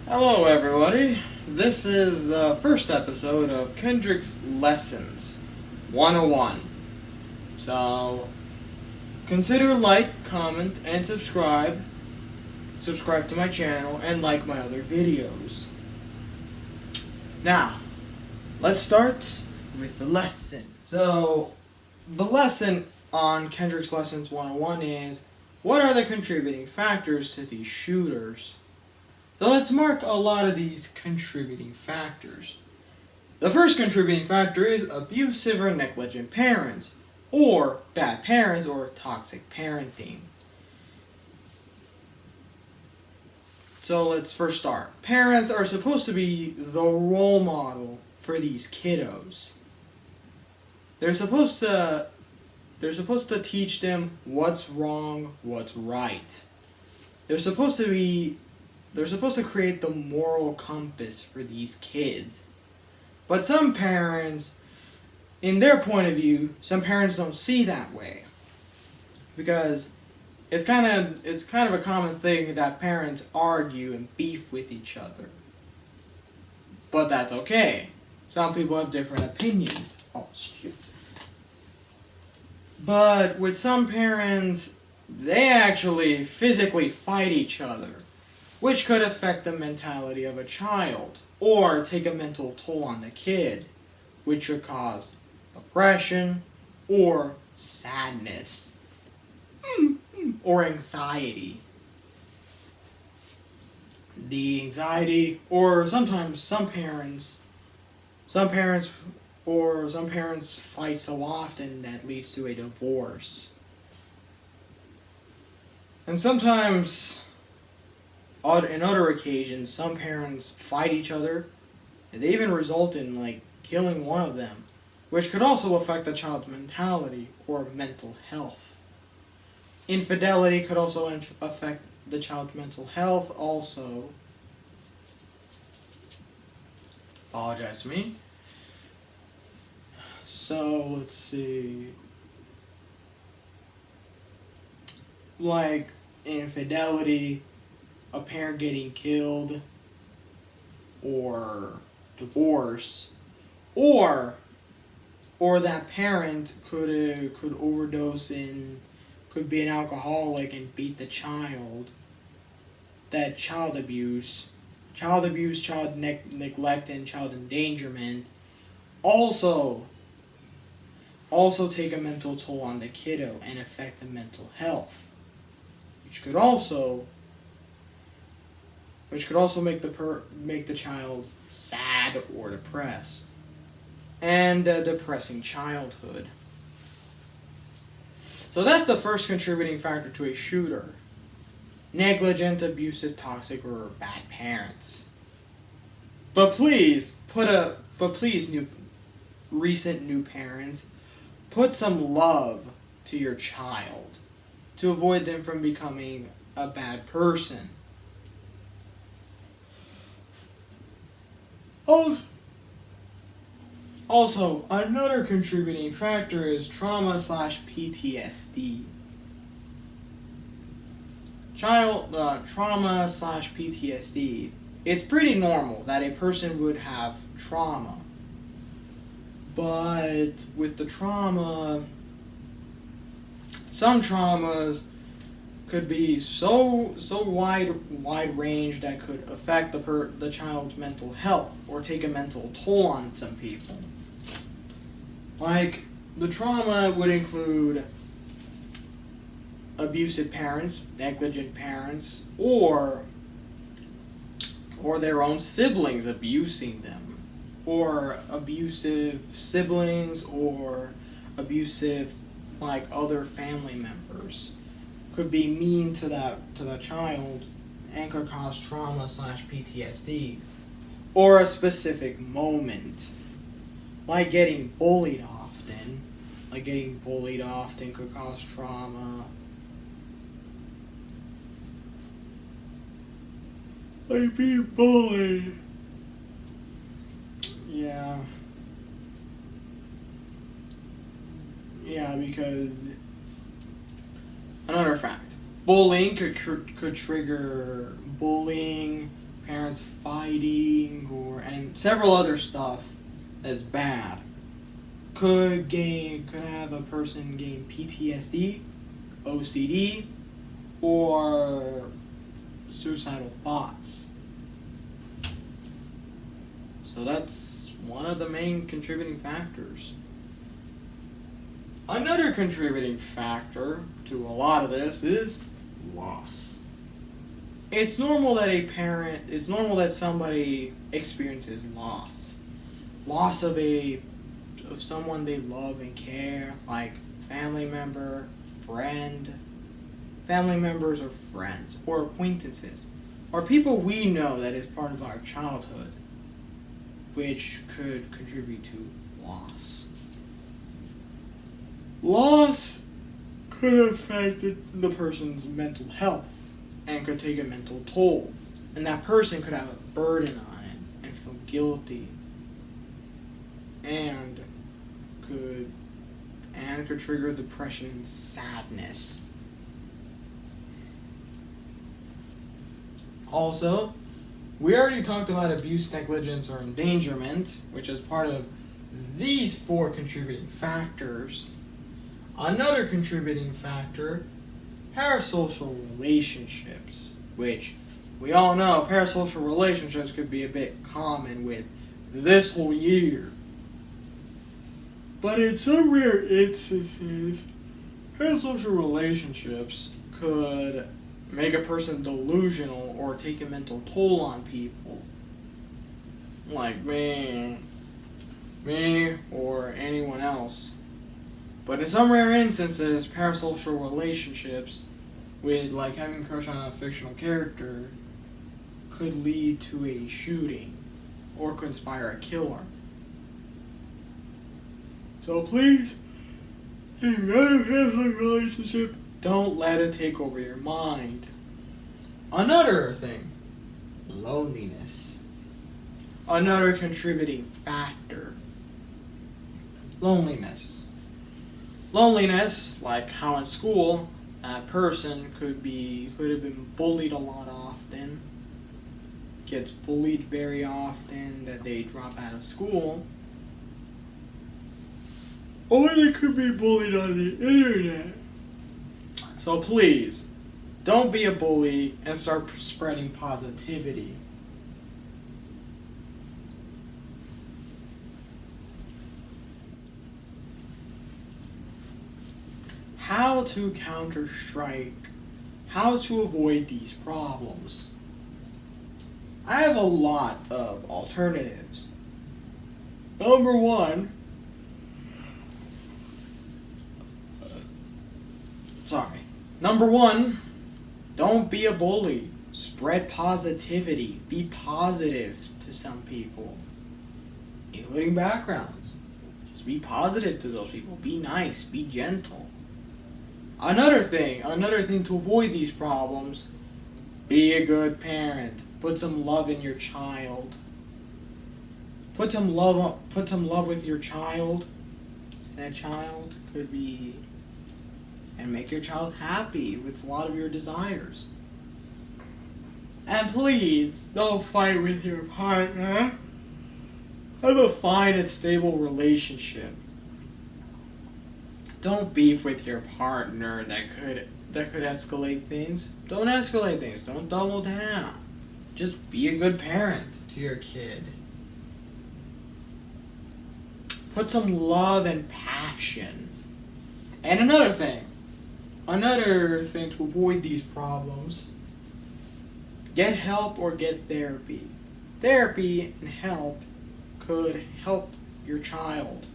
Hello, everybody. This is the first episode of Kendrick's Lessons 101. So, consider like, comment, and subscribe. Subscribe to my channel and like my other videos. Now, let's start with the lesson. So, the lesson on Kendrick's Lessons 101 is, what are the contributing factors to these shooters? So let's mark a lot of these contributing factors. The first contributing factor is abusive or negligent parents, or bad parents, or toxic parenting. So let's first start. Parents are supposed to be the role model for these kiddos. They're supposed to teach them what's wrong, what's right. They're supposed to create the moral compass for these kids. But some parents, in their point of view, some parents don't see that way. Because it's kind of a common thing that parents argue and beef with each other. But that's okay. Some people have different opinions. Oh, shoot. But with some parents, they actually physically fight each other, which could affect the mentality of a child, or take a mental toll on the kid, which could cause depression, or sadness, or anxiety. The anxiety, or sometimes some parents fight so often that leads to a divorce. And sometimes, in other occasions, some parents fight each other, and they even result in, killing one of them, which could also affect the child's mentality or mental health. Infidelity could also affect the child's mental health also. Apologize to me. So, let's see. Like infidelity, a parent getting killed, or divorce, or that parent could overdose could be an alcoholic and beat the child. That child abuse, child neglect, and child endangerment also take a mental toll on the kiddo and affect the mental health, which could also make the child sad or depressed, and a depressing childhood. So that's the first contributing factor to a shooter: negligent, abusive, toxic, or bad parents. But please, recent new parents, put some love to your child to avoid them from becoming a bad person. Also, another contributing factor is trauma/PTSD. Trauma/PTSD. It's pretty normal that a person would have trauma. But with the trauma, some traumas could be so wide range that could affect the child's mental health or take a mental toll on some people. Like, the trauma would include abusive parents, negligent parents, or their own siblings abusing them, or abusive siblings, or abusive other family members could be mean to that child and could cause trauma/PTSD, or a specific moment, like getting bullied often. Could cause trauma. Like being bullied. Yeah. Yeah, because another fact: bullying could trigger bullying, parents fighting, and several other stuff that's bad. Could have a person gain PTSD, OCD, or suicidal thoughts. So that's one of the main contributing factors. Another contributing factor to a lot of this is loss. It's normal that somebody experiences loss. Loss of someone they love and care, like family member, friend, family members or friends, or acquaintances, or people we know that is part of our childhood, which could contribute to loss. Loss could affect the person's mental health and could take a mental toll, and that person could have a burden on it and feel guilty, and could trigger depression and sadness. Also, we already talked about abuse, negligence, or endangerment, which is part of these 4 contributing factors. Another contributing factor, parasocial relationships, which we all know parasocial relationships could be a bit common with this whole year. But in some rare instances, parasocial relationships could make a person delusional or take a mental toll on people. Like me, or anyone else. But in some rare instances, parasocial relationships with like having a crush on a fictional character could lead to a shooting or could inspire a killer. So please, if you have a parasocial relationship, don't let it take over your mind. Another thing, loneliness. Another contributing factor. Loneliness. Loneliness, like how in school, a person could have been bullied a lot often, gets bullied very often that they drop out of school, or they could be bullied on the internet. So please, don't be a bully and start spreading positivity. How to how to avoid these problems. I have a lot of alternatives. Number one, don't be a bully. Spread positivity. Be positive to some people, including backgrounds. Just be positive to those people. Be nice. Be gentle. Another thing to avoid these problems, be a good parent. Put some love in your child. Put some love with your child. And that child could be, and make your child happy with a lot of your desires. And please, don't fight with your partner. Have a fine and stable relationship. Don't beef with your partner that could escalate things. Don't escalate things. Don't double down. Just be a good parent to your kid. Put some love and passion. And another thing to avoid these problems, get help or get therapy. Therapy and help could help your child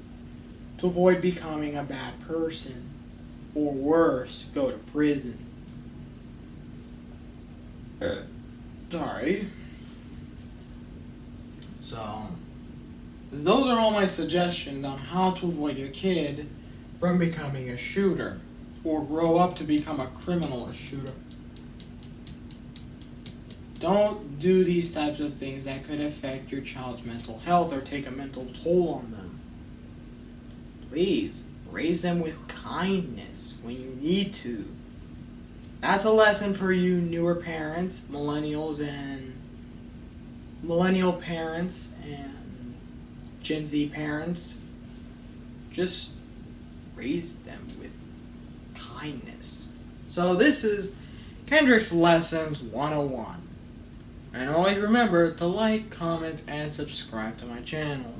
to avoid becoming a bad person, or worse, go to prison. Sorry. So, those are all my suggestions on how to avoid your kid from becoming a shooter, or grow up to become a criminal or shooter. Don't do these types of things that could affect your child's mental health or take a mental toll on them. Please, raise them with kindness when you need to. That's a lesson for you newer parents, millennials, and millennial parents and Gen Z parents, just raise them with kindness. So this is Kendrick's Lessons 101. And always remember to like, comment, and subscribe to my channel.